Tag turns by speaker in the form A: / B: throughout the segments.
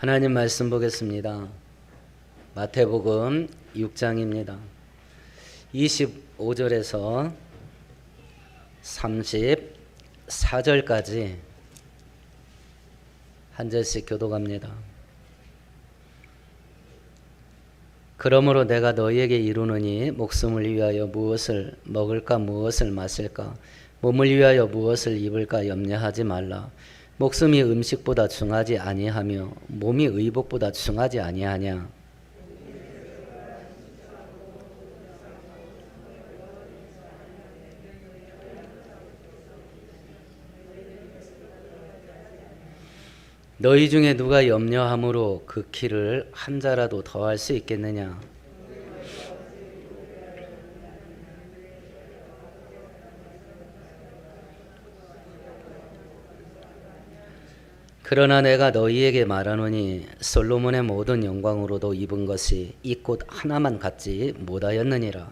A: 하나님 말씀 보겠습니다. 마태복음 6장입니다. 25절에서 34절까지 한 절씩 교독합니다. 그러므로 내가 너희에게 이르노니 목숨을 위하여 무엇을 먹을까 무엇을 마실까 몸을 위하여 무엇을 입을까 염려하지 말라. 목숨이 음식보다 중하지 아니하며 몸이 의복보다 중하지 아니하냐. 너희 중에 누가 염려함으로 그 키를 한 자라도 더할 수 있겠느냐. 그러나 내가 너희에게 말하노니 솔로몬의 모든 영광으로도 입은 것이 이 꽃 하나만 갖지 못하였느니라.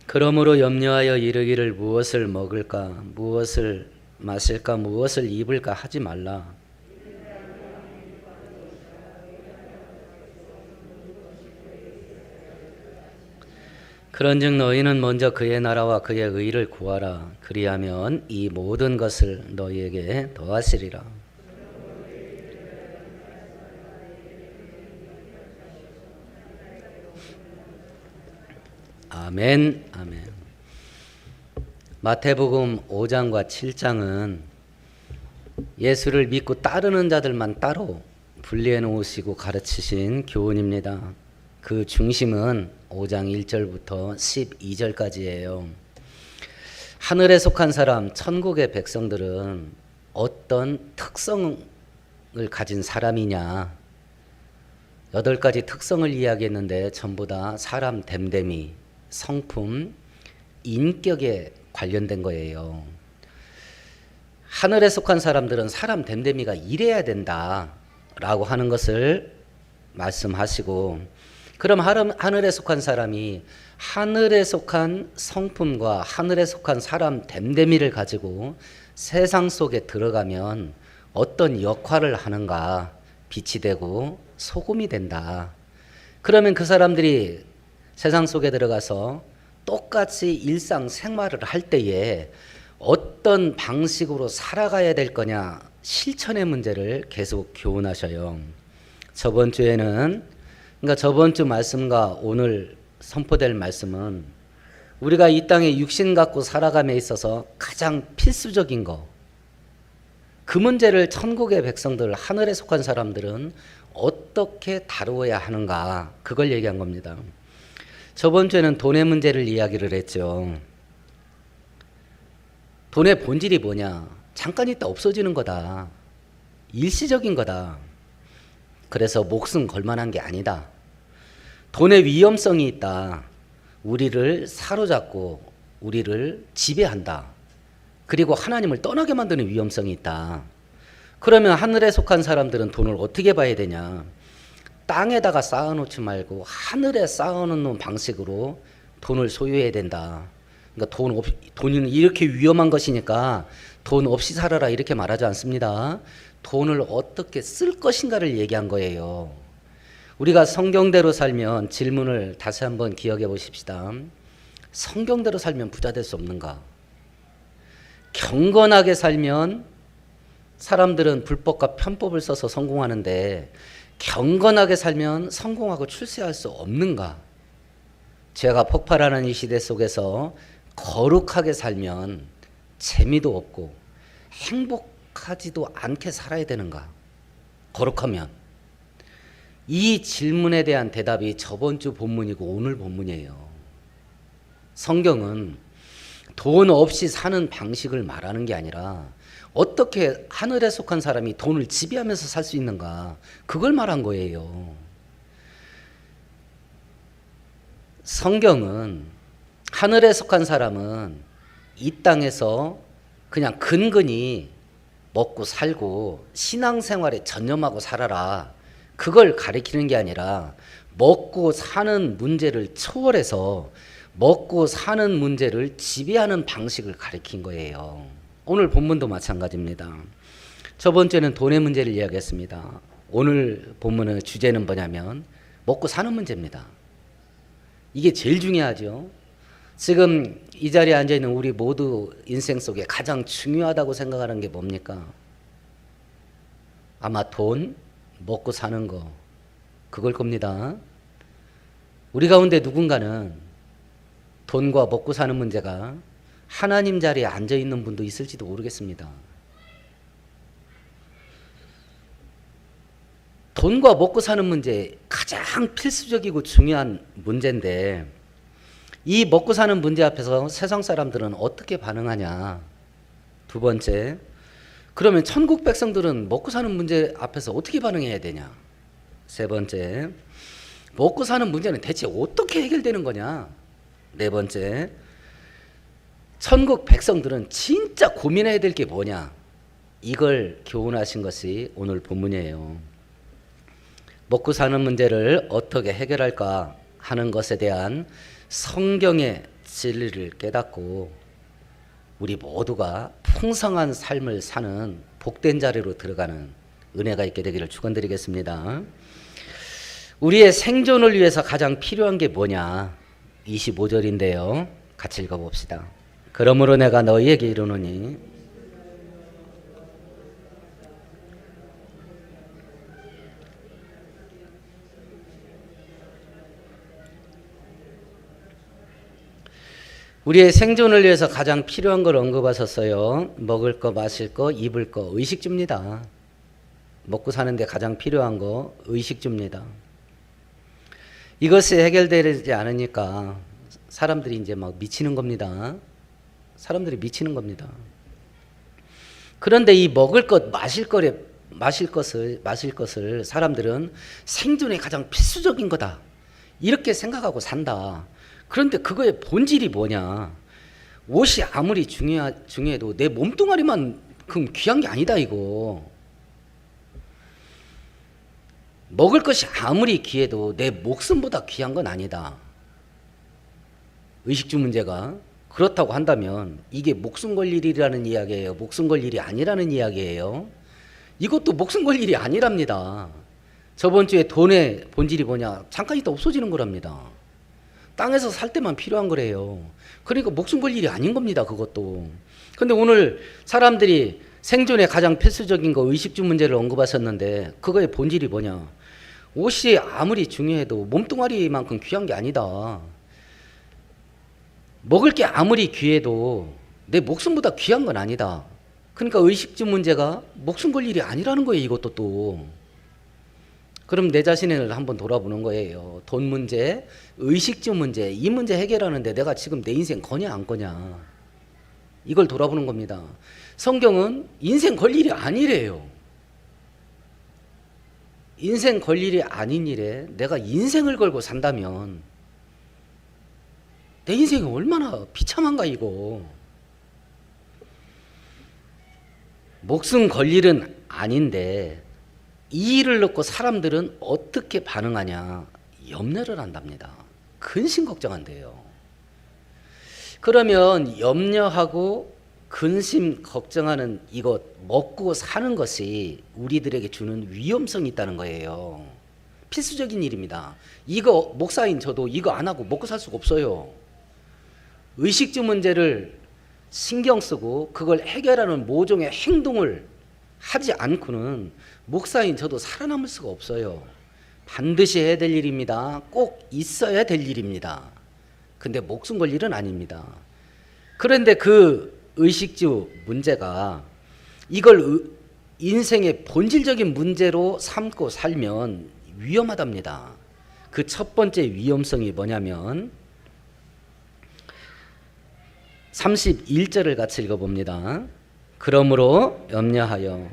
A: 그러므로 염려하여 이르기를 무엇을 먹을까 무엇을 마실까 무엇을 입을까 하지 말라. 그런즉 너희는 먼저 그의 나라와 그의 의를 구하라. 그리하면 이 모든 것을 너희에게 더하시리라. 아멘. 아멘. 마태복음 5장과 7장은 예수를 믿고 따르는 자들만 따로 분리해 놓으시고 가르치신 교훈입니다. 그 중심은 5장 1절부터 12절까지예요. 하늘에 속한 사람, 천국의 백성들은 어떤 특성을 가진 사람이냐? 8가지 특성을 이야기했는데 전부 다 사람 됨됨이, 성품, 인격에 관련된 거예요. 하늘에 속한 사람들은 사람 됨됨이가 이래야 된다라고 하는 것을 말씀하시고, 그럼 하늘에 속한 사람이 하늘에 속한 성품과 하늘에 속한 사람 됨됨이를 가지고 세상 속에 들어가면 어떤 역할을 하는가? 빛이 되고 소금이 된다. 그러면 그 사람들이 세상 속에 들어가서 똑같이 일상생활을 할 때에 어떤 방식으로 살아가야 될 거냐? 실천의 문제를 계속 교훈하셔요. 저번 주에는 저번 주 말씀과 오늘 선포될 말씀은 우리가 이 땅에 육신 갖고 살아감에 있어서 가장 필수적인 거, 그 문제를 천국의 백성들, 하늘에 속한 사람들은 어떻게 다루어야 하는가, 그걸 얘기한 겁니다. 저번 주에는 돈의 문제를 이야기를 했죠. 돈의 본질이 뭐냐? 잠깐 있다 없어지는 거다. 일시적인 거다. 그래서 목숨 걸만한 게 아니다. 돈의 위험성이 있다. 우리를 사로잡고 우리를 지배한다. 그리고 하나님을 떠나게 만드는 위험성이 있다. 그러면 하늘에 속한 사람들은 돈을 어떻게 봐야 되냐? 땅에다가 쌓아놓지 말고 하늘에 쌓아놓는 방식으로 돈을 소유해야 된다. 그러니까 돈은 이렇게 위험한 것이니까 돈 없이 살아라 이렇게 말하지 않습니다. 돈을 어떻게 쓸 것인가를 얘기한 거예요. 우리가 성경대로 살면, 질문을 다시 한번 기억해 보십시다. 성경대로 살면 부자 될 수 없는가? 경건하게 살면 사람들은 불법과 편법을 써서 성공하는데 경건하게 살면 성공하고 출세할 수 없는가? 죄가 폭발하는 이 시대 속에서 거룩하게 살면 재미도 없고 행복하지도 않게 살아야 되는가? 거룩하면. 이 질문에 대한 대답이 저번 주 본문이고 오늘 본문이에요. 성경은 돈 없이 사는 방식을 말하는 게 아니라 어떻게 하늘에 속한 사람이 돈을 지배하면서 살 수 있는가, 그걸 말한 거예요. 성경은 하늘에 속한 사람은 이 땅에서 그냥 근근히 먹고 살고 신앙생활에 전념하고 살아라, 그걸 가리키는 게 아니라 먹고 사는 문제를 초월해서 먹고 사는 문제를 지배하는 방식을 가리킨 거예요. 오늘 본문도 마찬가지입니다. 저번 주에는 돈의 문제를 이야기했습니다. 오늘 본문의 주제는 뭐냐면 먹고 사는 문제입니다. 이게 제일 중요하죠. 지금 이 자리에 앉아있는 우리 모두 인생 속에 가장 중요하다고 생각하는 게 뭡니까? 아마 돈, 먹고 사는 거, 그걸 겁니다. 우리 가운데 누군가는 돈과 먹고 사는 문제가 하나님 자리에 앉아있는 분도 있을지도 모르겠습니다. 돈과 먹고 사는 문제 가장 필수적이고 중요한 문제인데 이 먹고 사는 문제 앞에서 세상 사람들은 어떻게 반응하냐. 두 번째, 그러면 천국 백성들은 먹고 사는 문제 앞에서 어떻게 반응해야 되냐. 세 번째, 먹고 사는 문제는 대체 어떻게 해결되는 거냐. 네 번째, 천국 백성들은 진짜 고민해야 될 게 뭐냐. 이걸 교훈하신 것이 오늘 본문이에요. 먹고 사는 문제를 어떻게 해결할까 하는 것에 대한 성경의 진리를 깨닫고 우리 모두가 풍성한 삶을 사는 복된 자리로 들어가는 은혜가 있게 되기를 축원드리겠습니다. 우리의 생존을 위해서 가장 필요한 게 뭐냐? 25절인데요. 같이 읽어봅시다. 그러므로 내가 너희에게 이르노니 우리의 생존을 위해서 가장 필요한 걸 언급하셨어요. 먹을 거, 마실 거, 입을 거, 의식주입니다. 먹고 사는데 가장 필요한 거 의식주입니다. 이것이 해결되지 않으니까 사람들이 이제 막 미치는 겁니다. 사람들이 미치는 겁니다. 그런데 이 먹을 것, 마실 것을 사람들은 생존의 가장 필수적인 거다. 이렇게 생각하고 산다. 그런데 그거의 본질이 뭐냐? 옷이 아무리 중요해도 내 몸뚱아리만 그럼 귀한 게 아니다 이거. 먹을 것이 아무리 귀해도 내 목숨보다 귀한 건 아니다. 의식주 문제가 그렇다고 한다면 이게 목숨 걸 일이라는 이야기예요? 목숨 걸 일이 아니라는 이야기예요? 이것도 목숨 걸 일이 아니랍니다. 저번 주에 돈의 본질이 뭐냐? 잠깐 있다 없어지는 거랍니다. 땅에서 살 때만 필요한 거래요. 그러니까 목숨 걸 일이 아닌 겁니다. 그것도. 근데 오늘 사람들이 생존에 가장 필수적인 거 의식주 문제를 언급하셨는데 그거의 본질이 뭐냐? 옷이 아무리 중요해도 몸뚱아리만큼 귀한 게 아니다. 먹을 게 아무리 귀해도 내 목숨보다 귀한 건 아니다. 그러니까 의식주 문제가 목숨 걸 일이 아니라는 거예요. 이것도 또. 그럼 내 자신을 한번 돌아보는 거예요. 돈 문제, 의식주 문제, 이 문제 해결하는데 내가 지금 내 인생 거냐 안 거냐. 이걸 돌아보는 겁니다. 성경은 인생 걸 일이 아니래요. 인생 걸 일이 아닌 일에 내가 인생을 걸고 산다면 내 인생이 얼마나 비참한가 이거. 목숨 걸 일은 아닌데 이 일을 놓고 사람들은 어떻게 반응하냐 염려를 한답니다. 근심 걱정한대요. 그러면 염려하고 근심 걱정하는 이것 먹고 사는 것이 우리들에게 주는 위험성이 있다는 거예요. 필수적인 일입니다. 이거 목사인 저도 이거 안 하고 먹고 살 수가 없어요. 의식주 문제를 신경 쓰고 그걸 해결하는 모종의 행동을 하지 않고는 목사인 저도 살아남을 수가 없어요. 반드시 해야 될 일입니다. 꼭 있어야 될 일입니다. 근데 목숨 걸 일은 아닙니다. 그런데 그 의식주 문제가 이걸 인생의 본질적인 문제로 삼고 살면 위험하답니다. 그 첫 번째 위험성이 뭐냐면 31절을 같이 읽어봅니다. 그러므로 염려하여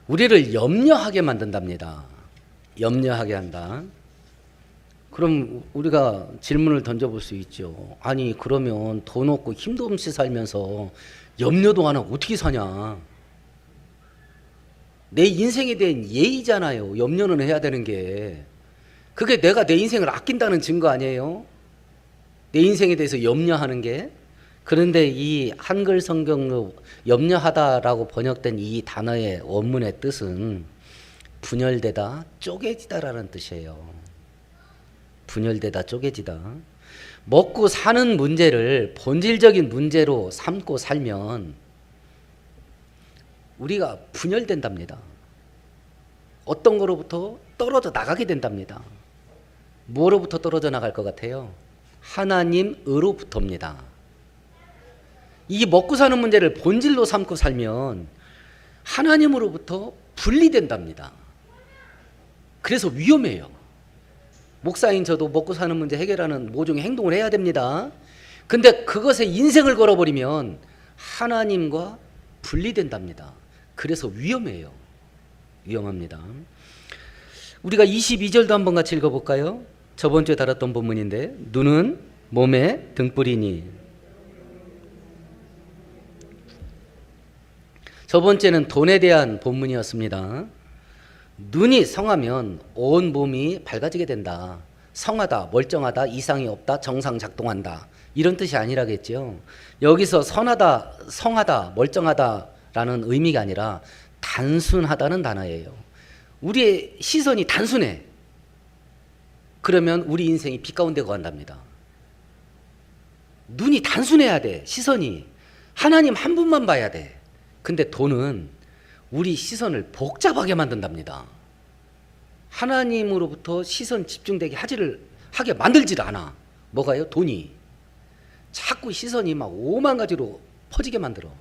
A: 우리를 염려하게 만든답니다. 염려하게 한다. 그럼 우리가 질문을 던져볼 수 있죠. 아니 그러면 돈 없고 힘도 없이 살면서 염려도 안 하고 어떻게 사냐. 내 인생에 대한 예의잖아요. 염려는 해야 되는 게. 그게 내가 내 인생을 아낀다는 증거 아니에요? 내 인생에 대해서 염려하는 게. 그런데 이 한글 성경으로 염려하다라고 번역된 이 단어의 원문의 뜻은 분열되다, 쪼개지다라는 뜻이에요. 분열되다, 쪼개지다. 먹고 사는 문제를 본질적인 문제로 삼고 살면 우리가 분열된답니다. 어떤 거로부터 떨어져 나가게 된답니다. 뭐로부터 떨어져 나갈 것 같아요? 하나님으로부터입니다. 이 먹고 사는 문제를 본질로 삼고 살면 하나님으로부터 분리된답니다. 그래서 위험해요. 목사인 저도 먹고 사는 문제 해결하는 모종의 행동을 해야 됩니다. 근데 그것에 인생을 걸어버리면 하나님과 분리된답니다. 그래서 위험해요. 위험합니다. 우리가 22절도 한번 같이 읽어볼까요? 저번 주에 다뤘던 본문인데, 눈은 몸의 등불이니. 저번 주에는 돈에 대한 본문이었습니다. 눈이 성하면 온 몸이 밝아지게 된다. 성하다, 멀쩡하다, 이상이 없다, 정상 작동한다, 이런 뜻이 아니라겠죠. 여기서 선하다, 성하다, 멀쩡하다라는 의미가 아니라 단순하다는 단어예요. 우리의 시선이 단순해. 그러면 우리 인생이 빛 가운데 거한답니다. 눈이 단순해야 돼. 시선이 하나님 한 분만 봐야 돼. 근데 돈은 우리 시선을 복잡하게 만든답니다. 하나님으로부터 시선 집중되게 하게 만들질 않아. 뭐가요? 돈이. 자꾸 시선이 막 오만 가지로 퍼지게 만들어.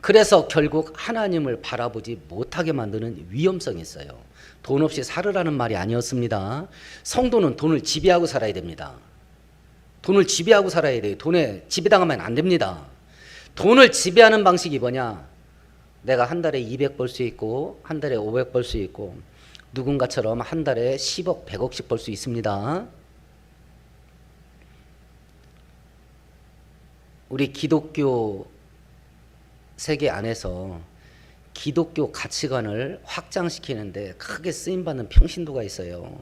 A: 그래서 결국 하나님을 바라보지 못하게 만드는 위험성이 있어요. 돈 없이 살으라는 말이 아니었습니다. 성도는 돈을 지배하고 살아야 됩니다. 돈을 지배하고 살아야 돼요. 돈에 지배당하면 안 됩니다. 돈을 지배하는 방식이 뭐냐? 내가 한 달에 200 벌 수 있고 한 달에 500 벌 수 있고 누군가처럼 한 달에 10억, 100억씩 벌 수 있습니다. 우리 기독교 세계 안에서 기독교 가치관을 확장시키는데 크게 쓰임받는 평신도가 있어요.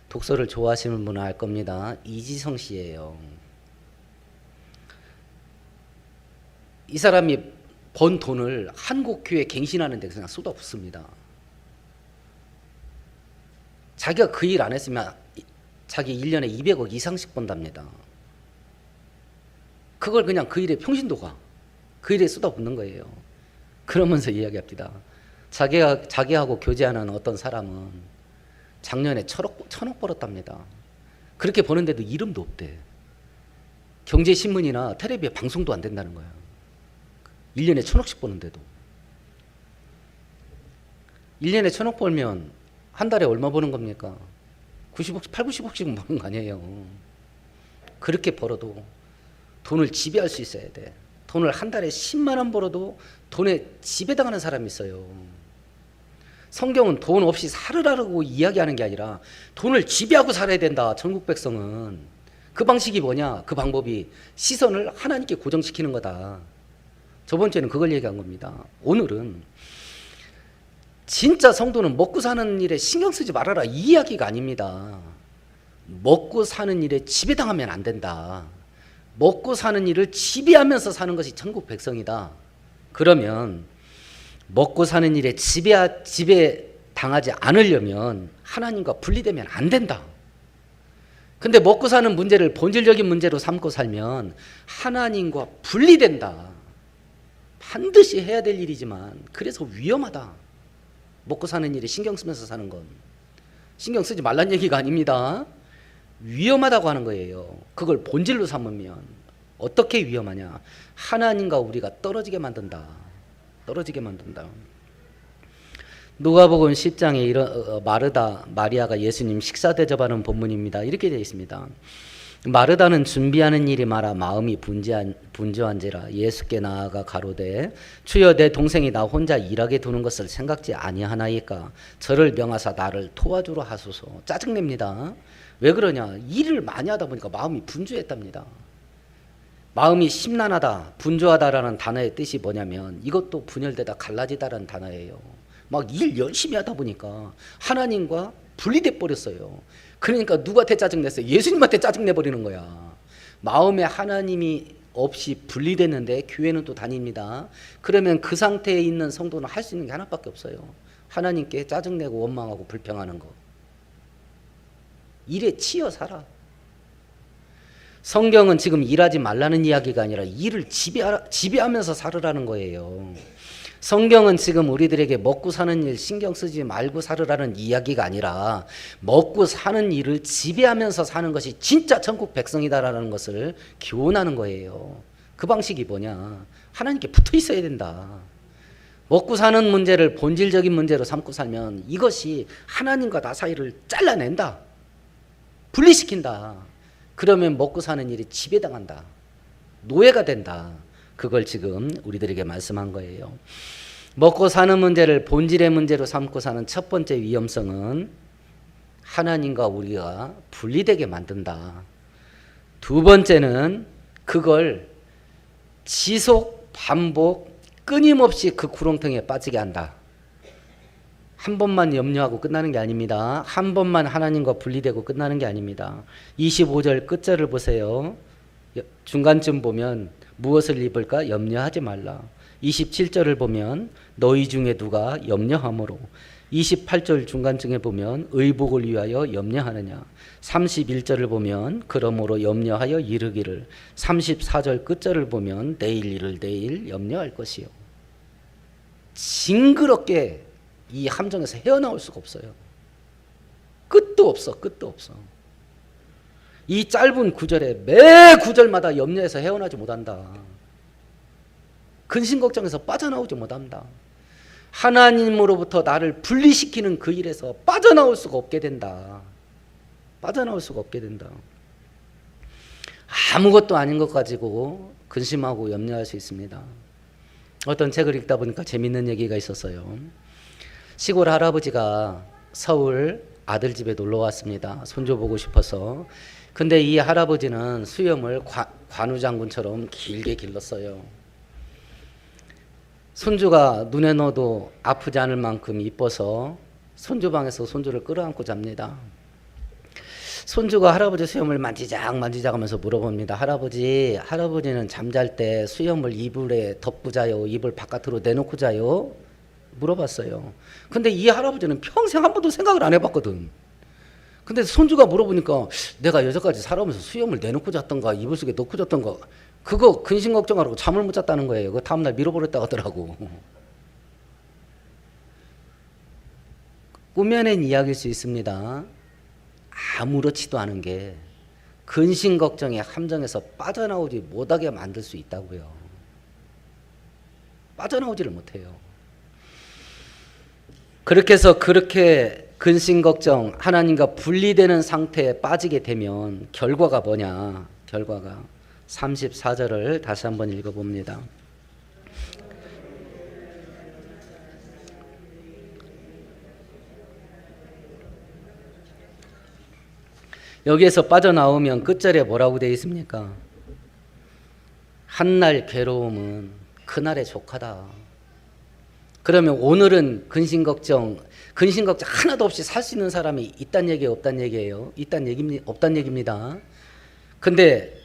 A: 독서를 좋아하시는 분은 알 겁니다. 이지성 씨예요. 이 사람이 번 돈을 한국교회 갱신하는 데 그냥 쏟아붓습니다. 자기가 그 일 안 했으면 자기 1년에 200억 이상씩 번답니다. 그걸 그냥 그 일에 평신도가 그 일에 쏟아붓는 거예요. 그러면서 이야기합니다. 자기하고 교제하는 어떤 사람은 작년에 천억 벌었답니다. 그렇게 버는데도 이름도 없대. 경제신문이나 텔레비에 방송도 안 된다는 거예요. 1년에 1,000억씩 버는데도. 1년에 1,000억 벌면 한 달에 얼마 버는 겁니까? 90억, 8, 90억씩 버는 거 아니에요. 그렇게 벌어도 돈을 지배할 수 있어야 돼. 돈을 한 달에 10만 원 벌어도 돈에 지배당하는 사람이 있어요. 성경은 돈 없이 살으라고 이야기하는 게 아니라 돈을 지배하고 살아야 된다. 천국 백성은. 그 방식이 뭐냐? 그 방법이 시선을 하나님께 고정시키는 거다. 저번 주에는 그걸 얘기한 겁니다. 오늘은 진짜 성도는 먹고 사는 일에 신경 쓰지 말아라, 이 이야기가 아닙니다. 먹고 사는 일에 지배당하면 안 된다. 먹고 사는 일을 지배하면서 사는 것이 천국 백성이다. 그러면 먹고 사는 일에 지배당하지 않으려면 하나님과 분리되면 안 된다. 근데 먹고 사는 문제를 본질적인 문제로 삼고 살면 하나님과 분리된다. 반드시 해야 될 일이지만 그래서 위험하다. 먹고 사는 일에 신경 쓰면서 사는 건 신경 쓰지 말란 얘기가 아닙니다. 위험하다고 하는 거예요. 그걸 본질로 삼으면 어떻게 위험하냐? 하나님과 우리가 떨어지게 만든다. 떨어지게 만든다. 누가복음 10장에 마리아가 예수님 식사 대접하는 본문입니다. 이렇게 되어 있습니다. 마르다는 준비하는 일이 많아 마음이 분주한지라 예수께 나아가 가로되 주여 내 동생이 나 혼자 일하게 두는 것을 생각지 아니하나이까 저를 명하사 나를 도와주러 하소서. 짜증냅니다. 왜 그러냐? 일을 많이 하다 보니까 마음이 분주했답니다. 마음이 심란하다, 분주하다라는 단어의 뜻이 뭐냐면 이것도 분열되다, 갈라지다라는 단어예요. 막 일 열심히 하다 보니까 하나님과 분리돼 버렸어요. 그러니까 누구한테 짜증냈어요? 예수님한테 짜증내버리는 거야. 마음에 하나님이 없이 분리됐는데 교회는 또 다닙니다. 그러면 그 상태에 있는 성도는 할 수 있는 게 하나밖에 없어요. 하나님께 짜증내고 원망하고 불평하는 거. 일에 치여 살아. 성경은 지금 일하지 말라는 이야기가 아니라 일을 지배하면서 살으라는 거예요. 성경은 지금 우리들에게 먹고 사는 일 신경 쓰지 말고 살으라는 이야기가 아니라 먹고 사는 일을 지배하면서 사는 것이 진짜 천국 백성이다라는 것을 교훈하는 거예요. 그 방식이 뭐냐? 하나님께 붙어 있어야 된다. 먹고 사는 문제를 본질적인 문제로 삼고 살면 이것이 하나님과 나 사이를 잘라낸다. 분리시킨다. 그러면 먹고 사는 일이 지배당한다. 노예가 된다. 그걸 지금 우리들에게 말씀한 거예요. 먹고 사는 문제를 본질의 문제로 삼고 사는 첫 번째 위험성은 하나님과 우리가 분리되게 만든다. 두 번째는 그걸 지속, 반복, 끊임없이 그 구렁텅이에 빠지게 한다. 한 번만 염려하고 끝나는 게 아닙니다. 한 번만 하나님과 분리되고 끝나는 게 아닙니다. 25절 끝절을 보세요. 중간쯤 보면 무엇을 입을까? 염려하지 말라. 27절을 보면 너희 중에 누가 염려함으로. 28절 중간쯤에 보면 의복을 위하여 염려하느냐. 31절을 보면 그러므로 염려하여 이르기를. 34절 끝절을 보면 내일 일을 내일 염려할 것이요. 징그럽게 이 함정에서 헤어나올 수가 없어요. 끝도 없어. 끝도 없어. 이 짧은 구절에 매 구절마다 염려해서 헤어나지 못한다. 근심 걱정에서 빠져나오지 못한다. 하나님으로부터 나를 분리시키는 그 일에서 빠져나올 수가 없게 된다. 빠져나올 수가 없게 된다. 아무것도 아닌 것 가지고 근심하고 염려할 수 있습니다. 어떤 책을 읽다 보니까 재밌는 얘기가 있었어요. 시골 할아버지가 서울 아들 집에 놀러 왔습니다. 손주 보고 싶어서. 근데 이 할아버지는 수염을 관우장군처럼 길게 길렀어요. 손주가 눈에 넣어도 아프지 않을 만큼 이뻐서 손주방에서 손주를 끌어안고 잡니다. 손주가 할아버지 수염을 만지작 하면서 물어봅니다. 할아버지는 잠잘 때 수염을 이불에 덮고 자요? 이불 바깥으로 내놓고 자요? 물어봤어요. 근데 이 할아버지는 평생 한 번도 생각을 안 해봤거든. 근데 손주가 물어보니까 내가 여태까지 살아오면서 수염을 내놓고 잤던가 이불 속에 넣고 잤던가 그거 근심 걱정하라고 잠을 못 잤다는 거예요. 그 다음날 밀어버렸다고 하더라고. 꾸며낸 이야기일 수 있습니다. 아무렇지도 않은 게 근심 걱정의 함정에서 빠져나오지 못하게 만들 수 있다고요. 빠져나오지를 못해요. 그렇게 해서 그렇게 근심 걱정 하나님과 분리되는 상태에 빠지게 되면 결과가 뭐냐? 결과가 34절을 다시 한번 읽어봅니다. 여기에서 빠져나오면 끝절에 뭐라고 되어 있습니까? 한날 괴로움은 그날의 조카다. 그러면 오늘은 근심 걱정 하나도 없이 살 수 있는 사람이 있단 얘기예요, 없단 얘기예요? 없단 얘기입니다. 근데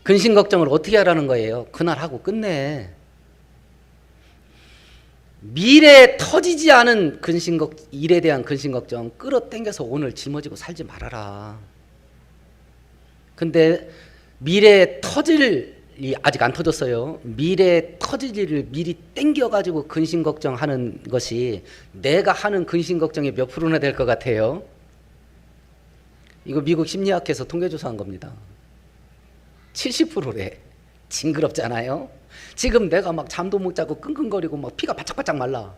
A: 근심 걱정을 어떻게 하라는 거예요? 그날 하고 끝내. 미래에 터지지 않은 일에 대한 근심 걱정 끌어당겨서 오늘 짊어지고 살지 말아라. 근데 미래에 터질 일이 아직 안 터졌어요. 미래에 터질 일을 미리 땡겨가지고 근심 걱정하는 것이 내가 하는 근심 걱정의 몇 프로나 될 것 같아요? 이거 미국 심리학회에서 통계조사한 겁니다. 70%래. 징그럽잖아요? 지금 내가 막 잠도 못 자고 끙끙거리고 막 피가 바짝바짝 말라.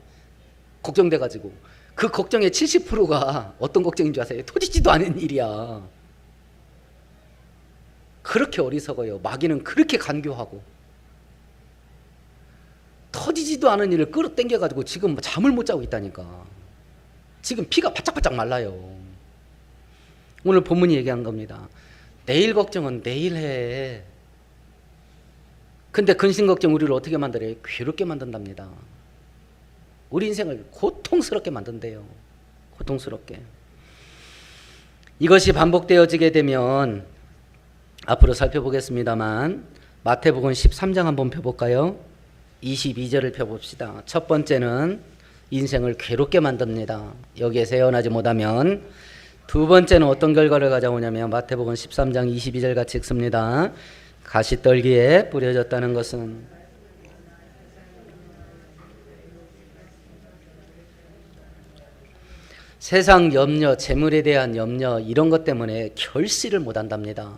A: 걱정돼가지고. 그 걱정의 70%가 어떤 걱정인 줄 아세요? 터지지도 않은 일이야. 그렇게 어리석어요. 마귀는 그렇게 간교하고. 터지지도 않은 일을 끌어당겨가지고 지금 잠을 못 자고 있다니까. 지금 피가 바짝바짝 말라요. 오늘 본문이 얘기한 겁니다. 내일 걱정은 내일 해. 근데 근심 걱정 우리를 어떻게 만들어요? 괴롭게 만든답니다. 우리 인생을 고통스럽게 만든대요. 고통스럽게. 이것이 반복되어지게 되면 앞으로 살펴보겠습니다만 마태복음 13장 한번 펴볼까요? 22절을 펴봅시다. 첫 번째는 인생을 괴롭게 만듭니다. 여기에 세어나지 못하면 두 번째는 어떤 결과를 가져오냐면 마태복음 13장 22절 같이 읽습니다. 가시떨기에 뿌려졌다는 것은 세상 염려, 재물에 대한 염려 이런 것 때문에 결실을 못한답니다.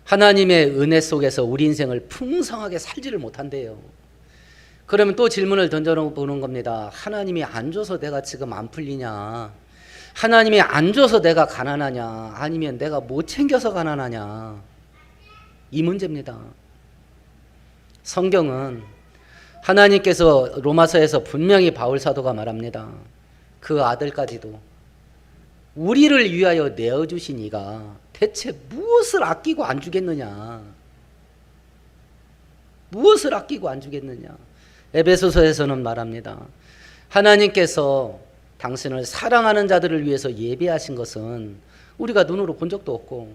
A: 하나님의 은혜 속에서 우리 인생을 풍성하게 살지를 못한대요. 그러면 또 질문을 던져보는 겁니다. 하나님이 안 줘서 내가 지금 안 풀리냐? 하나님이 안 줘서 내가 가난하냐? 아니면 내가 못 챙겨서 가난하냐? 이 문제입니다. 성경은 하나님께서 로마서에서 분명히 바울 사도가 말합니다. 그 아들까지도 우리를 위하여 내어주신 이가 대체 무엇을 아끼고 안 주겠느냐? 무엇을 아끼고 안 주겠느냐? 에베소서에서는 말합니다. 하나님께서 당신을 사랑하는 자들을 위해서 예비하신 것은 우리가 눈으로 본 적도 없고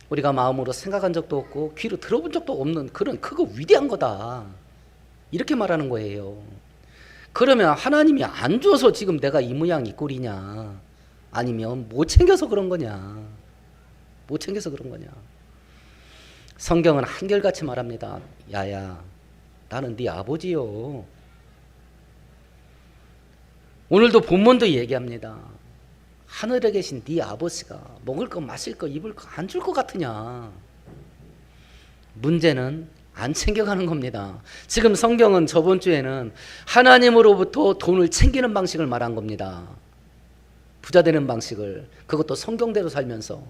A: 우리가 마음으로 생각한 적도 없고 귀로 들어본 적도 없는 그런 크고 위대한 거다. 이렇게 말하는 거예요. 그러면 하나님이 안 줘서 지금 내가 이 모양 이 꼴이냐? 아니면 못 챙겨서 그런 거냐? 못 챙겨서 그런 거냐? 성경은 한결같이 말합니다. 야야, 나는 네 아버지요. 오늘도 본문도 얘기합니다. 하늘에 계신 네 아버지가 먹을 거 마실 거 입을 거 안 줄 것 같으냐? 문제는 안 챙겨가는 겁니다. 지금 성경은 저번 주에는 하나님으로부터 돈을 챙기는 방식을 말한 겁니다. 부자 되는 방식을. 그것도 성경대로 살면서,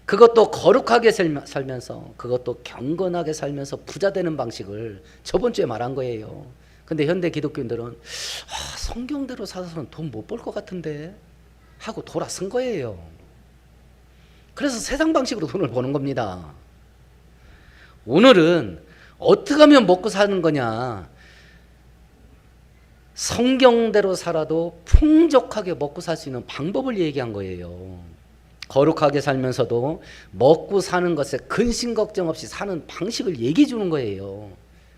A: 그것도 거룩하게 살면서, 그것도 경건하게 살면서 부자 되는 방식을 저번 주에 말한 거예요. 근데 현대 기독교인들은 성경대로 살아서는 돈 못 벌 것 같은데 하고 돌아선 거예요. 그래서 세상 방식으로 돈을 버는 겁니다. 오늘은 어떻게 하면 먹고 사는 거냐? 성경대로 살아도 풍족하게 먹고 살 수 있는 방법을 얘기한 거예요. 거룩하게 살면서도 먹고 사는 것에 근심 걱정 없이 사는 방식을 얘기해 주는 거예요.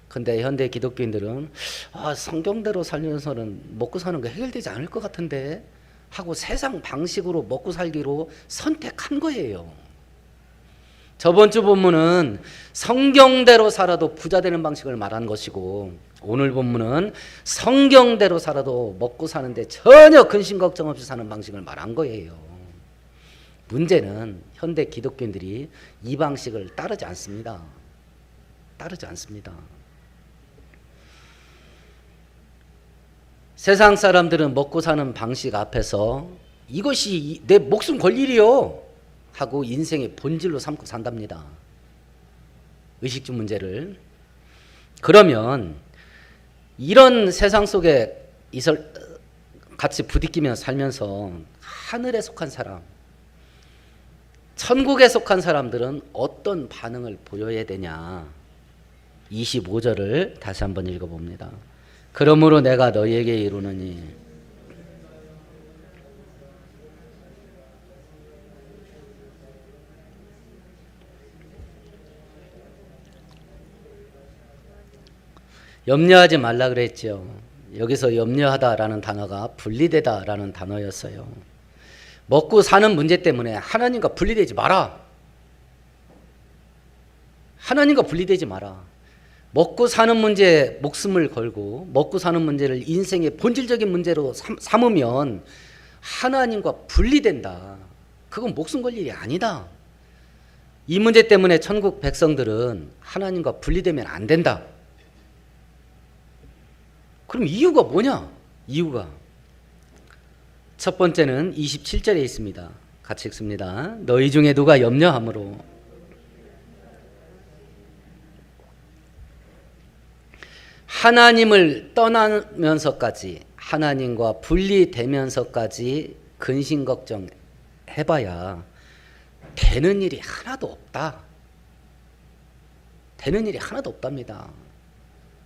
A: 근데 현대 기독교인들은 성경대로 살면서는 먹고 사는 거 해결되지 않을 것 같은데 하고 세상 방식으로 먹고 살기로 선택한 거예요. 저번 주 본문은 성경대로 살아도 부자 되는 방식을 말한 것이고, 오늘 본문은 성경대로 살아도 먹고 사는데 전혀 근심 걱정 없이 사는 방식을 말한 거예요. 문제는 현대 기독교인들이 이 방식을 따르지 않습니다. 따르지 않습니다. 세상 사람들은 먹고 사는 방식 앞에서 이것이 내 목숨 걸 일이요 하고 인생의 본질로 삼고 산답니다. 의식주 문제를. 그러면 이런 세상 속에 같이 부딪히며 살면서 하늘에 속한 사람, 천국에 속한 사람들은 어떤 반응을 보여야 되냐? 25절을 다시 한번 읽어봅니다. 그러므로 내가 너희에게 이르노니 염려하지 말라 그랬죠. 여기서 염려하다라는 단어가 분리되다라는 단어였어요. 먹고 사는 문제 때문에 하나님과 분리되지 마라. 하나님과 분리되지 마라. 먹고 사는 문제에 목숨을 걸고 먹고 사는 문제를 인생의 본질적인 문제로 삼으면 하나님과 분리된다. 그건 목숨 걸 일이 아니다. 이 문제 때문에 천국 백성들은 하나님과 분리되면 안 된다. 그럼 이유가 뭐냐? 이유가 첫 번째는 27절에 있습니다. 같이 읽습니다. 너희 중에 누가 염려함으로 하나님을 떠나면서까지, 하나님과 분리되면서까지 근심 걱정 해봐야 되는 일이 하나도 없다. 되는 일이 하나도 없답니다.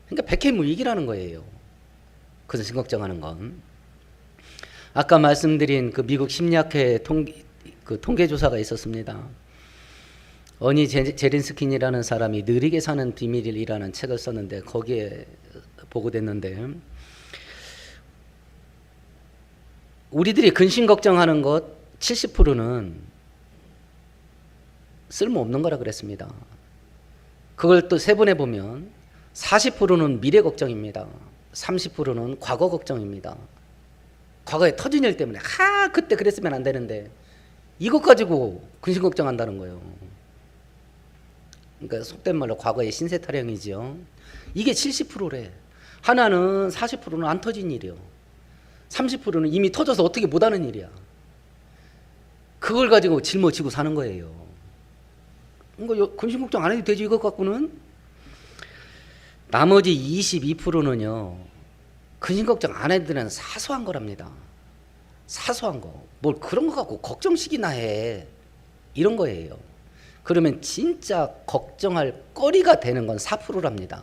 A: 그러니까 백해무익이라는 거예요. 근심 걱정하는 건. 아까 말씀드린 그 미국 심리학회 그 통계조사가 있었습니다. 어니 제린스킨이라는 사람이 느리게 사는 비밀이라는 책을 썼는데 거기에 보고됐는데, 우리들이 근심 걱정하는 것 70%는 쓸모없는 거라 그랬습니다. 그걸 또 세분해 보면 40%는 미래 걱정입니다. 30%는 과거 걱정입니다. 과거에 터진 일 때문에 그때 그랬으면 안 되는데 이것 가지고 근심 걱정한다는 거예요. 그러니까 속된 말로 과거의 신세 타령이지요. 이게 70%래. 하나는 40%는 안 터진 일이요. 30%는 이미 터져서 어떻게 못하는 일이야. 그걸 가지고 짊어지고 사는 거예요. 그러니까 근심 걱정 안 해도 되지 이것 갖고는. 나머지 22%는요. 근심 걱정 안 해도 되는 사소한 거랍니다. 사소한 거. 뭘 그런 거 갖고 걱정식이나 해. 이런 거예요. 그러면 진짜 걱정할 거리가 되는 건 4%랍니다.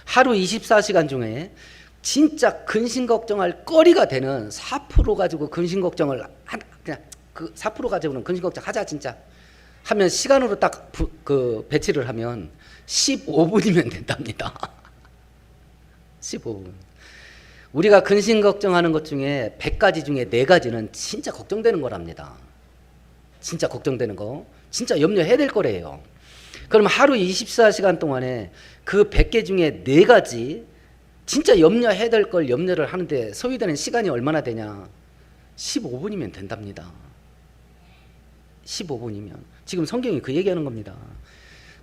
A: 하루 24시간 중에 진짜 근심 걱정할 거리가 되는 4% 가지고 근심 걱정을 그냥 그 4% 가지고는 근심 걱정 하자 진짜 하면 시간으로 딱 배치를 하면 15분이면 된답니다. 15분. 우리가 근심 걱정하는 것 중에 100가지 중에 4가지는 진짜 걱정되는 거랍니다. 진짜 걱정되는 거. 진짜 염려해야 될 거래요. 그럼 하루 24시간 동안에 그 100개 중에 4가지 진짜 염려해야 될 걸 염려를 하는데 소요되는 시간이 얼마나 되냐? 15분이면 된답니다. 15분이면. 지금 성경이 그 얘기하는 겁니다.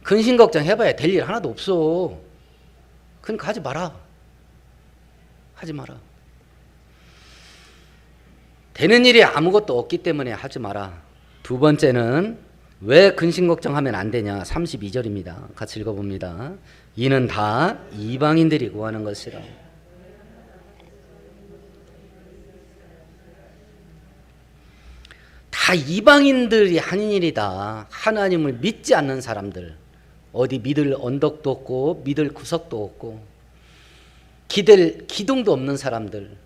A: 근심 걱정 해봐야 될 일 하나도 없어. 그러니까 하지 마라. 하지 마라. 되는 일이 아무것도 없기 때문에 하지 마라. 두 번째는 왜 근심 걱정하면 안 되냐? 32절입니다. 같이 읽어봅니다. 이는 다 이방인들이 구하는 것이라. 다 이방인들이 하는 일이다. 하나님을 믿지 않는 사람들. 어디 믿을 언덕도 없고 믿을 구석도 없고 기댈 기둥도 없는 사람들.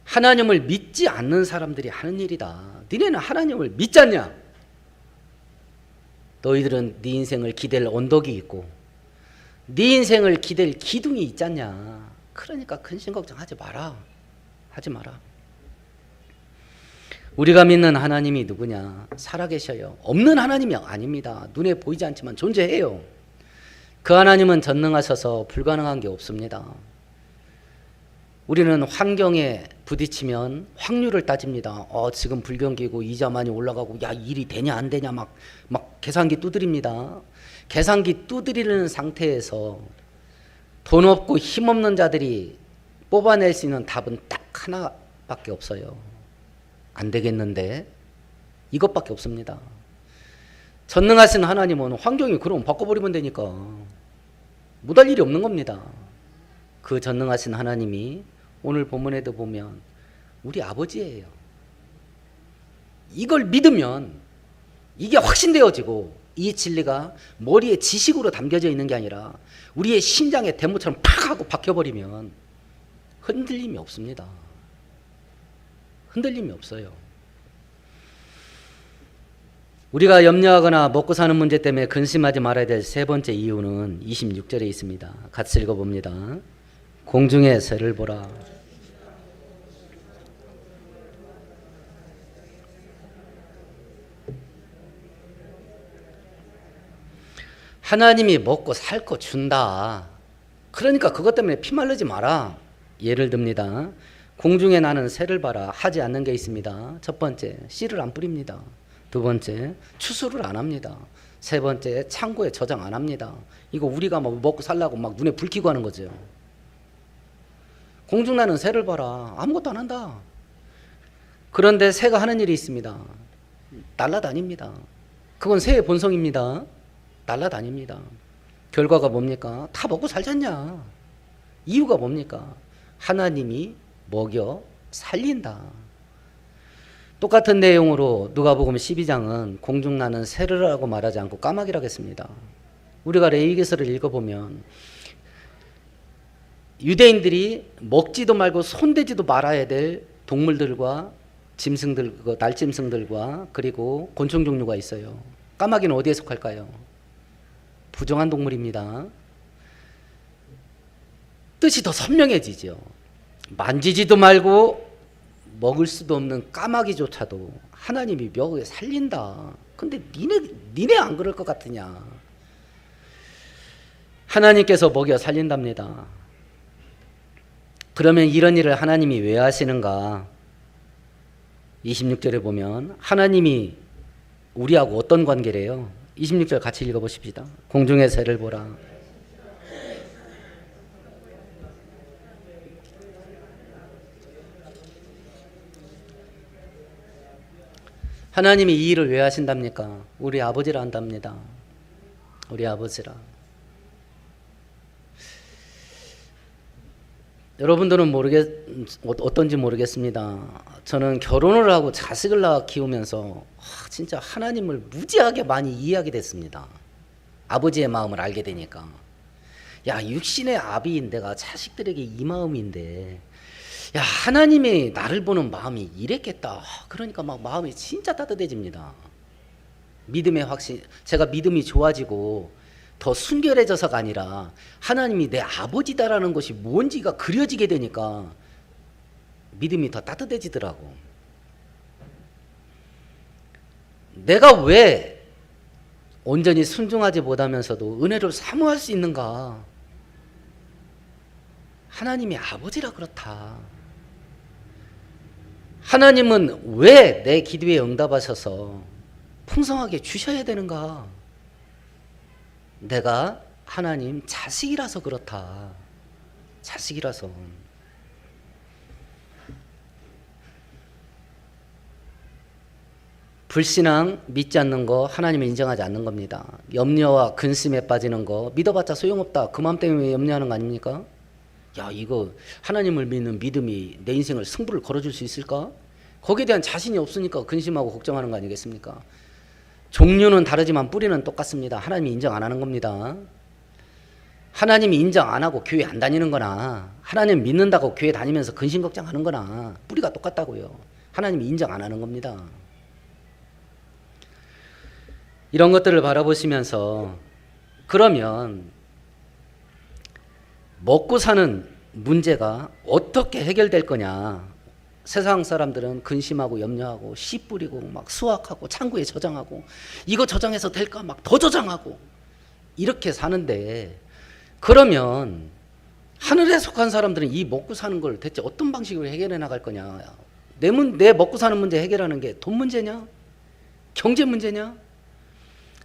A: 하나님을 믿지 않는 사람들이 하는 일이다. 니네는 하나님을 믿지 않냐? 너희들은 네 인생을 기댈 언덕이 있고 네 인생을 기댈 기둥이 있지 않냐? 그러니까 근심 걱정하지 마라. 하지 마라. 우리가 믿는 하나님이 누구냐? 살아계셔요. 없는 하나님이 아닙니다. 눈에 보이지 않지만 존재해요. 그 하나님은 전능하셔서 불가능한 게 없습니다. 우리는 환경에 부딪히면 확률을 따집니다. 지금 불경기고 이자 많이 올라가고 야 일이 되냐 안 되냐 막 계산기 두드립니다. 계산기 두드리는 상태에서 돈 없고 힘 없는 자들이 뽑아낼 수 있는 답은 딱 하나밖에 없어요. 안 되겠는데 이것밖에 없습니다. 전능하신 하나님은 환경이 그럼 바꿔버리면 되니까 못할 일이 없는 겁니다. 그 전능하신 하나님이 오늘 본문에도 보면 우리 아버지예요. 이걸 믿으면 이게 확신되어지고 이 진리가 머리에 지식으로 담겨져 있는 게 아니라 우리의 심장에 대못처럼 팍 하고 박혀버리면 흔들림이 없습니다. 흔들림이 없어요. 우리가 염려하거나 먹고 사는 문제 때문에 근심하지 말아야 될 세 번째 이유는 26절에 있습니다. 같이 읽어봅니다. 공중의 새를 보라. 하나님이 먹고 살 거 준다. 그러니까 그것 때문에 피말르지 마라. 예를 듭니다. 공중에 나는 새를 봐라. 하지 않는 게 있습니다. 첫 번째, 씨를 안 뿌립니다. 두 번째, 추수를 안 합니다. 세 번째, 창고에 저장 안 합니다. 이거 우리가 막 먹고 살라고 막 눈에 불 켜고 하는 거죠. 공중 나는 새를 봐라. 아무것도 안 한다. 그런데 새가 하는 일이 있습니다. 날아다닙니다. 그건 새의 본성입니다. 날아다닙니다. 결과가 뭡니까? 다 먹고 살잖냐. 이유가 뭡니까? 하나님이 먹여 살린다. 똑같은 내용으로 누가복음 12장은 공중 나는 새라고 말하지 않고 까마귀라고 했습니다. 우리가 레위기서를 읽어보면 유대인들이 먹지도 말고 손대지도 말아야 될 동물들과 짐승들, 날짐승들과 그리고 곤충 종류가 있어요. 까마귀는 어디에 속할까요? 부정한 동물입니다. 뜻이 더 선명해지죠. 만지지도 말고 먹을 수도 없는 까마귀조차도 하나님이 먹여 살린다. 근데 니네 안 그럴 것 같으냐? 하나님께서 먹여 살린답니다. 그러면 이런 일을 하나님이 왜 하시는가? 26절에 보면 하나님이 우리하고 어떤 관계래요? 26절 같이 읽어보십시다. 공중의 새를 보라. 하나님이 이 일을 왜 하신답니까? 우리 아버지라 한답니다. 우리 아버지라. 여러분들은 어떤지 모르겠습니다. 저는 결혼을 하고 자식을 낳아 키우면서 진짜 하나님을 무지하게 많이 이해하게 됐습니다. 아버지의 마음을 알게 되니까. 야, 육신의 아비인 내가 자식들에게 이 마음인데, 야, 하나님이 나를 보는 마음이 이랬겠다. 그러니까 막 마음이 진짜 따뜻해집니다. 믿음의 확신, 제가 믿음이 좋아지고 더 순결해져서가 아니라 하나님이 내 아버지다라는 것이 뭔지가 그려지게 되니까 믿음이 더 따뜻해지더라고. 내가 왜 온전히 순종하지 못하면서도 은혜를 사모할 수 있는가? 하나님이 아버지라 그렇다. 하나님은 왜 내 기도에 응답하셔서 풍성하게 주셔야 되는가? 내가 하나님 자식이라서 그렇다. 자식이라서. 불신앙, 믿지 않는 거 하나님을 인정하지 않는 겁니다. 염려와 근심에 빠지는 거 믿어봤자 소용없다. 그 마음 때문에 염려하는 거 아닙니까? 야, 이거 하나님을 믿는 믿음이 내 인생을 승부를 걸어줄 수 있을까? 거기에 대한 자신이 없으니까 근심하고 걱정하는 거 아니겠습니까? 종류는 다르지만 뿌리는 똑같습니다. 하나님이 인정 안 하는 겁니다. 하나님이 인정 안 하고 교회 안 다니는 거나 하나님 믿는다고 교회 다니면서 근심 걱정하는 거나 뿌리가 똑같다고요. 하나님이 인정 안 하는 겁니다. 이런 것들을 바라보시면서 그러면 먹고 사는 문제가 어떻게 해결될 거냐? 세상 사람들은 근심하고 염려하고 씨 뿌리고 막 수확하고 창고에 저장하고 이거 저장해서 될까 막 더 저장하고 이렇게 사는데, 그러면 하늘에 속한 사람들은 이 먹고 사는 걸 대체 어떤 방식으로 해결해 나갈 거냐? 내 먹고 사는 문제 해결하는 게 돈 문제냐? 경제 문제냐?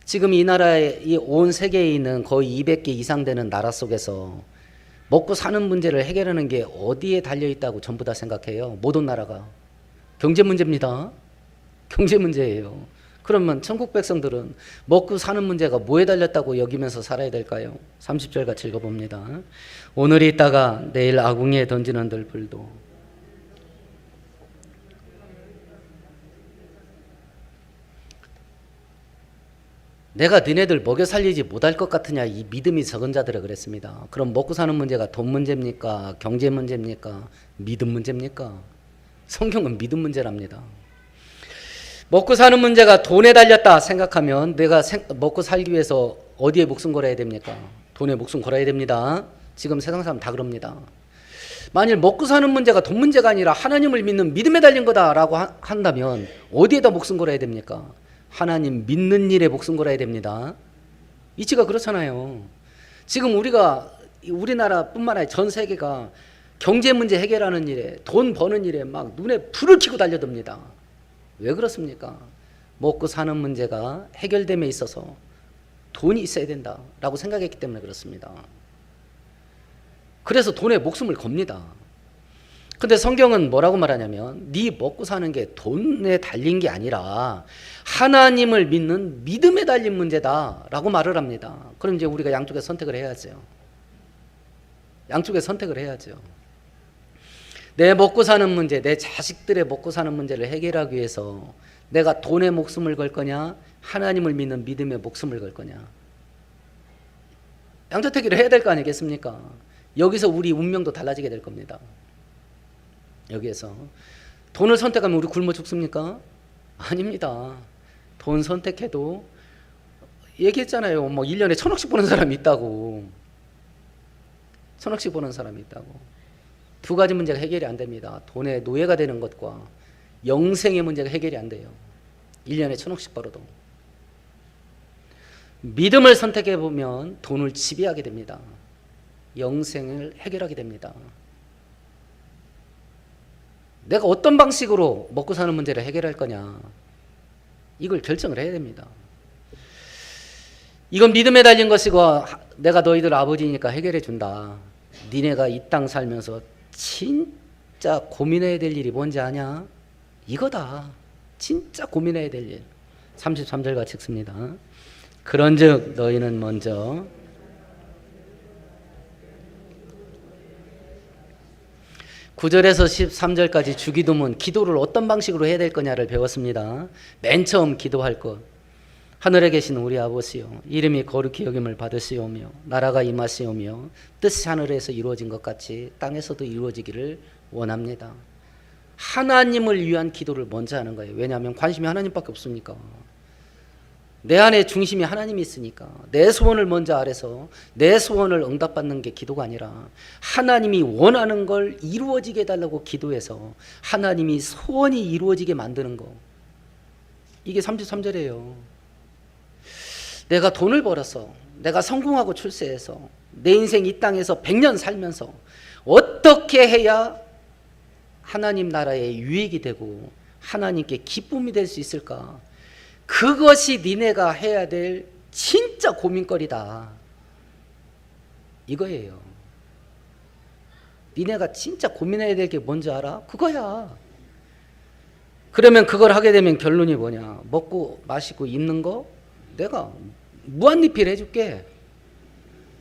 A: 지금 이 나라에, 이 온 세계에 있는 거의 200개 이상 되는 나라 속에서 먹고 사는 문제를 해결하는 게 어디에 달려있다고 전부 다 생각해요? 모든 나라가. 경제 문제입니다. 경제 문제예요. 그러면 천국 백성들은 먹고 사는 문제가 뭐에 달렸다고 여기면서 살아야 될까요? 30절 같이 읽어봅니다. 오늘이 있다가 내일 아궁이에 던지는 들불도. 내가 너네들 먹여 살리지 못할 것 같으냐, 이 믿음이 적은 자들이 그랬습니다. 그럼 먹고 사는 문제가 돈 문제입니까? 경제 문제입니까? 믿음 문제입니까? 성경은 믿음 문제랍니다. 먹고 사는 문제가 돈에 달렸다 생각하면 내가 먹고 살기 위해서 어디에 목숨 걸어야 됩니까? 돈에 목숨 걸어야 됩니다. 지금 세상 사람 다 그럽니다. 만일 먹고 사는 문제가 돈 문제가 아니라 하나님을 믿는 믿음에 달린 거다라고 한다면 어디에다 목숨 걸어야 됩니까? 하나님 믿는 일에 목숨 걸어야 됩니다. 이치가 그렇잖아요. 지금 우리나라뿐만 아니라 전 세계가 경제 문제 해결하는 일에, 돈 버는 일에 막 눈에 불을 켜고 달려듭니다. 왜 그렇습니까? 먹고 사는 문제가 해결됨에 있어서 돈이 있어야 된다라고 생각했기 때문에 그렇습니다. 그래서 돈에 목숨을 겁니다. 근데 성경은 뭐라고 말하냐면 네 먹고 사는 게 돈에 달린 게 아니라 하나님을 믿는 믿음에 달린 문제다라고 말을 합니다. 그럼 이제 우리가 양쪽에 선택을 해야죠. 양쪽에 선택을 해야죠. 내 먹고 사는 문제, 내 자식들의 먹고 사는 문제를 해결하기 위해서 내가 돈에 목숨을 걸 거냐, 하나님을 믿는 믿음에 목숨을 걸 거냐. 양자택일을 해야 될 거 아니겠습니까? 여기서 우리 운명도 달라지게 될 겁니다. 여기에서 돈을 선택하면 우리 굶어 죽습니까? 아닙니다. 돈 선택해도 얘기했잖아요. 뭐 1년에 1,000억씩 버는 사람이 있다고. 1,000억씩 버는 사람이 있다고. 두 가지 문제가 해결이 안 됩니다. 돈의 노예가 되는 것과 영생의 문제가 해결이 안 돼요. 1년에 1,000억씩 벌어도. 믿음을 선택해 보면 돈을 지배하게 됩니다. 영생을 해결하게 됩니다. 내가 어떤 방식으로 먹고 사는 문제를 해결할 거냐, 이걸 결정을 해야 됩니다. 이건 믿음에 달린 것이고 내가 너희들 아버지니까 해결해 준다. 니네가 이 땅 살면서 진짜 고민해야 될 일이 뭔지 아냐? 이거다. 진짜 고민해야 될 일. 33절 같이 읽습니다. 그런즉 너희는 먼저 (9절에서) 13절까지 주기도문, 기도를 어떤 방식으로 해야 될 거냐를 배웠습니다. 맨 처음 기도할 것. 하늘에 계신 우리 아버지요, 이름이 거룩히 여김을 받으시오며 나라가 임하시오며 뜻이 하늘에서 이루어진 것 같이 땅에서도 이루어지기를 원합니다. 하나님을 위한 기도를 먼저 하는 거예요. 왜냐하면 관심이 하나님밖에 없으니까. 내 안에 중심이 하나님이 있으니까 내 소원을 먼저 아래서 내 소원을 응답받는 게 기도가 아니라 하나님이 원하는 걸 이루어지게 해달라고 기도해서 하나님이 소원이 이루어지게 만드는 거. 이게 33절이에요. 내가 돈을 벌어서, 내가 성공하고 출세해서 내 인생 이 땅에서 100년 살면서 어떻게 해야 하나님 나라에 유익이 되고 하나님께 기쁨이 될 수 있을까? 그것이 니네가 해야 될 진짜 고민거리다. 이거예요. 니네가 진짜 고민해야 될 게 뭔지 알아? 그거야. 그러면 그걸 하게 되면 결론이 뭐냐? 먹고 마시고 입는 거 내가 무한리필 해줄게.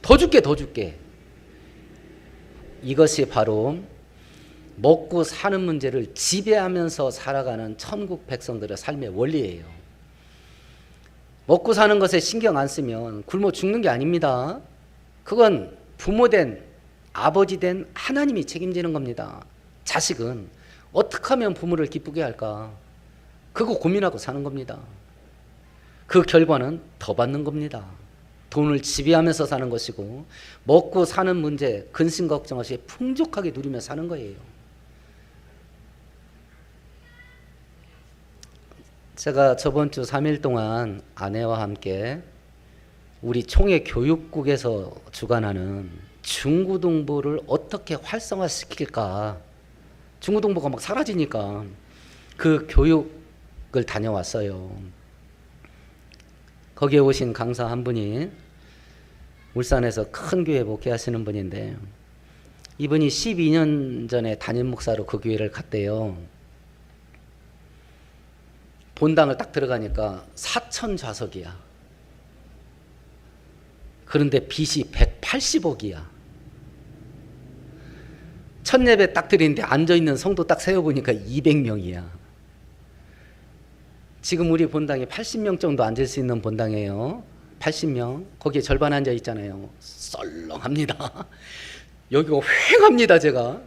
A: 더 줄게, 더 줄게. 이것이 바로 먹고 사는 문제를 지배하면서 살아가는 천국 백성들의 삶의 원리예요. 먹고 사는 것에 신경 안 쓰면 굶어 죽는 게 아닙니다. 그건 부모된, 아버지된 하나님이 책임지는 겁니다. 자식은 어떻게 하면 부모를 기쁘게 할까? 그거 고민하고 사는 겁니다. 그 결과는 더 받는 겁니다. 돈을 지배하면서 사는 것이고 먹고 사는 문제 근심 걱정 없이 풍족하게 누리며 사는 거예요. 제가 저번 주 3일 동안 아내와 함께 우리 총회 교육국에서 주관하는 중고등부를 어떻게 활성화시킬까, 중고등부가 막 사라지니까 그 교육을 다녀왔어요. 거기에 오신 강사 한 분이 울산에서 큰 교회 목회하시는 분인데 이분이 12년 전에 담임 목사로 그 교회를 갔대요. 본당을 딱 들어가니까 4,000좌석이야. 그런데 빚이 180억이야. 첫 예배 딱 드리는데 앉아있는 성도 딱 세어보니까 200명이야. 지금 우리 본당에 80명 정도 앉을 수 있는 본당이에요. 80명. 거기에 절반 앉아 있잖아요. 썰렁합니다. 여기가 휑합니다, 제가.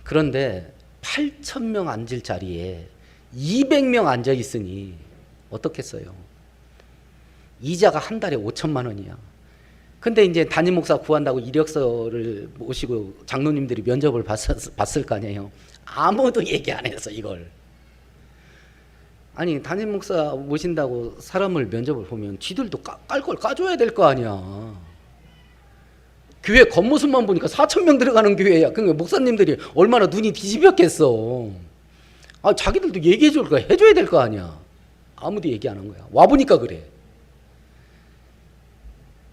A: 그런데 8,000명 앉을 자리에 200명 앉아 있으니 어떻겠어요? 이자가 한 달에 5천만 원이야. 근데 이제 담임 목사 구한다고 이력서를 모시고 장로님들이 면접을 봤을 거 아니에요. 아무도 얘기 안 해서 이걸. 아니 담임 목사 모신다고 사람을 면접을 보면 쥐들도 깔 걸 까줘야 될 거 아니야. 교회 겉모습만 보니까 4,000명 들어가는 교회야. 그러니까 목사님들이 얼마나 눈이 뒤집혔겠어. 아, 자기들도 얘기해 줄 거야. 해줘야 될 거 아니야. 아무도 얘기 안 한 거야. 와보니까 그래.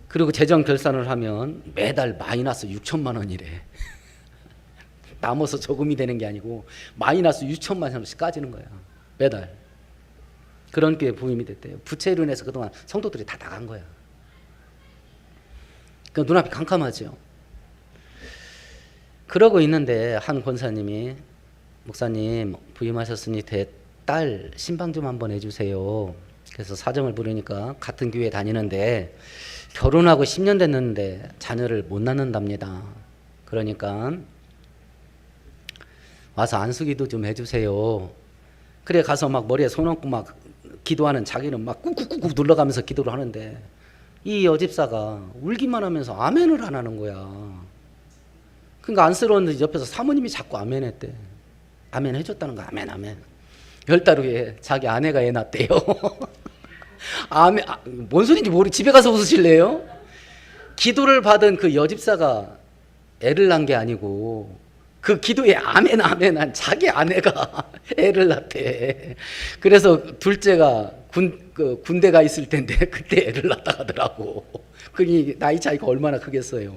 A: 그리고 재정 결산을 하면 매달 마이너스 6천만 원이래. 남아서 저금이 되는 게 아니고 마이너스 6천만 원씩 까지는 거야. 매달. 그런 교회 부임이 됐대요. 부채로 인해서 그동안 성도들이 다 나간 거야. 그 눈앞이 캄캄하죠. 그러고 있는데 한 권사님이 목사님 부임하셨으니 딸 신방 좀 한번 해주세요. 그래서 사정을 부르니까 같은 교회 다니는데 결혼하고 10년 됐는데 자녀를 못 낳는답니다. 그러니까 와서 안수기도 좀 해주세요. 그래 가서 막 머리에 손 얹고 막 기도하는 자기는 막 꾹꾹꾹꾹 눌러가면서 기도를 하는데 이 여집사가 울기만 하면서 아멘을 안 하는 거야. 그러니까 안쓰러웠는데 옆에서 사모님이 자꾸 아멘 했대. 아멘 해줬다는 거야. 아멘 아멘. 10달 후에 자기 아내가 애 낳았대요. 아멘, 뭔 소리인지 모르. 집에 가서 웃으실래요? 기도를 받은 그 여집사가 애를 낳은 게 아니고 그 기도에 아멘 아멘 한 자기 아내가 애를 낳대. 그래서 둘째가 군대 가 있을 텐데 그때 애를 낳았다 하더라고. 그게 나이 차이가 얼마나 크겠어요.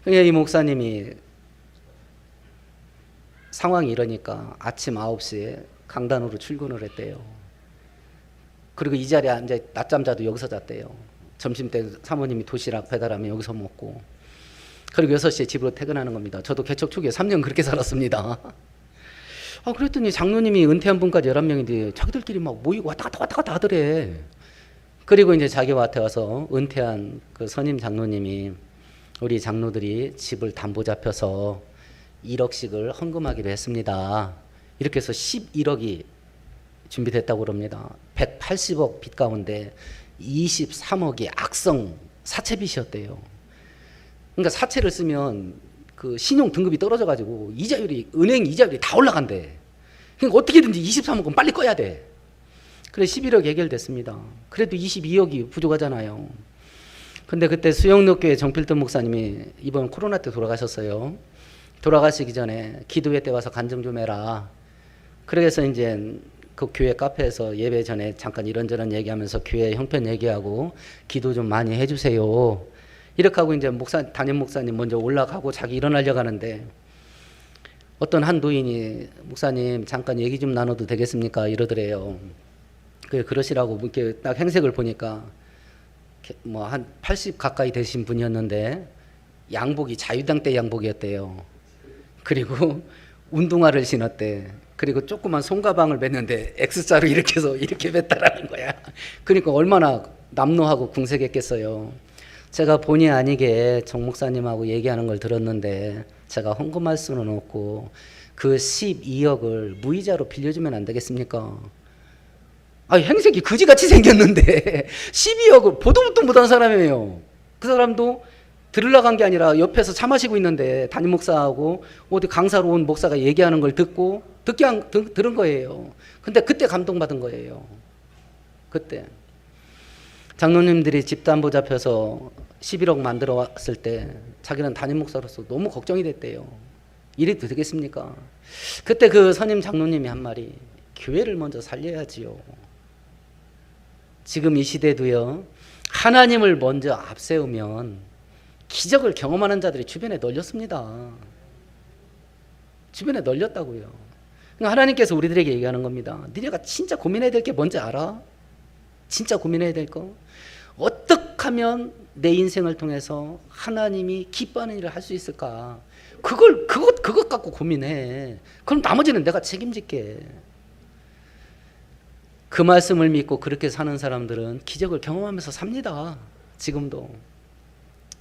A: 그러니까 이 목사님이 상황이 이러니까 아침 9시에 강단으로 출근을 했대요. 그리고 이 자리에 앉아 낮잠 자도 여기서 잤대요. 점심때 사모님이 도시락 배달하면 여기서 먹고, 그리고 6시에 집으로 퇴근하는 겁니다. 저도 개척 초기에 3년 그렇게 살았습니다. 그랬더니 장로님이 은퇴한 분까지 11명인데 자기들끼리 막 모이고 왔다 갔다 하더래. 그리고 이제 자기한테 와서 은퇴한 그 선임 장로님이 우리 장로들이 집을 담보 잡혀서 1억씩을 헌금하기로 했습니다. 이렇게 해서 11억이 준비됐다고 그럽니다. 180억 빚 가운데 23억이 악성 사채빚이었대요. 그러니까 사채를 쓰면 그 신용 등급이 떨어져가지고 이자율이, 은행 이자율이 다 올라간대. 그러니까 어떻게든지 23억은 빨리 꺼야 돼. 그래 11억 해결됐습니다. 그래도 22억이 부족하잖아요. 근데 그때 수영로교회 정필돈 목사님이 이번 코로나 때 돌아가셨어요. 돌아가시기 전에 기도회 때 와서 간증 좀 해라. 그래서 이제 그 교회 카페에서 예배 전에 잠깐 이런저런 얘기하면서 교회 형편 얘기하고 기도 좀 많이 해주세요. 이렇게 하고 이제 담임 목사님 먼저 올라가고 자기 일어나려고 하는데 어떤 한 노인이 목사님 잠깐 얘기 좀 나눠도 되겠습니까? 이러더래요. 그러시라고 이렇게 딱 행색을 보니까 뭐 한 80 가까이 되신 분이었는데 양복이 자유당 때 양복이었대요. 그리고 운동화를 신었대. 그리고 조그만 손가방을 맸는데 X자로 이렇게 해서 이렇게 맸다라는 거야. 그러니까 얼마나 남노하고 궁색했겠어요. 제가 본의 아니게 정 목사님하고 얘기하는 걸 들었는데 제가 헌금할 수는 없고 그 12억을 무이자로 빌려주면 안 되겠습니까? 행색이 그지같이 생겼는데 12억을 보도 못한 사람이에요. 그 사람도 들으러 간 게 아니라 옆에서 차 마시고 있는데 담임 목사하고 어디 강사로 온 목사가 얘기하는 걸 들은 거예요. 근데 그때 감동받은 거예요. 그때 장로님들이 집담보 잡혀서 11억 만들어 왔을 때 자기는 담임 목사로서 너무 걱정이 됐대요. 이래도 되겠습니까? 그때 그 선임 장로님이 한 말이, 교회를 먼저 살려야지요. 지금 이 시대도요, 하나님을 먼저 앞세우면 기적을 경험하는 자들이 주변에 널렸습니다. 주변에 널렸다고요. 그러니까 하나님께서 우리들에게 얘기하는 겁니다. 니네가 진짜 고민해야 될 게 뭔지 알아? 진짜 고민해야 될 거? 어떻게 하면 내 인생을 통해서 하나님이 기뻐하는 일을 할 수 있을까? 그것 갖고 고민해. 그럼 나머지는 내가 책임질게. 그 말씀을 믿고 그렇게 사는 사람들은 기적을 경험하면서 삽니다. 지금도.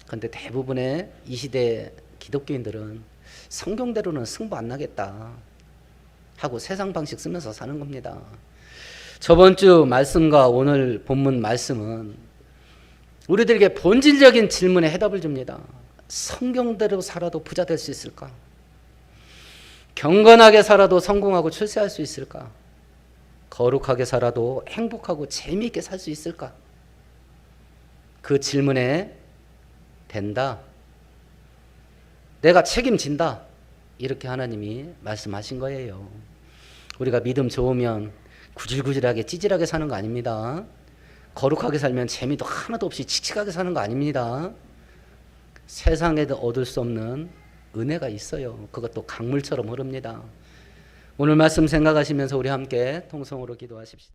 A: 그런데 대부분의 이 시대 기독교인들은 성경대로는 승부 안 나겠다 하고 세상 방식 쓰면서 사는 겁니다. 저번 주 말씀과 오늘 본문 말씀은 우리들에게 본질적인 질문에 해답을 줍니다. 성경대로 살아도 부자 될 수 있을까? 경건하게 살아도 성공하고 출세할 수 있을까? 거룩하게 살아도 행복하고 재미있게 살 수 있을까? 그 질문에 된다. 내가 책임진다. 이렇게 하나님이 말씀하신 거예요. 우리가 믿음 좋으면 구질구질하게 찌질하게 사는 거 아닙니다. 거룩하게 살면 재미도 하나도 없이 칙칙하게 사는 거 아닙니다. 세상에도 얻을 수 없는 은혜가 있어요. 그것도 강물처럼 흐릅니다. 오늘 말씀 생각하시면서 우리 함께 통성으로 기도하십시다.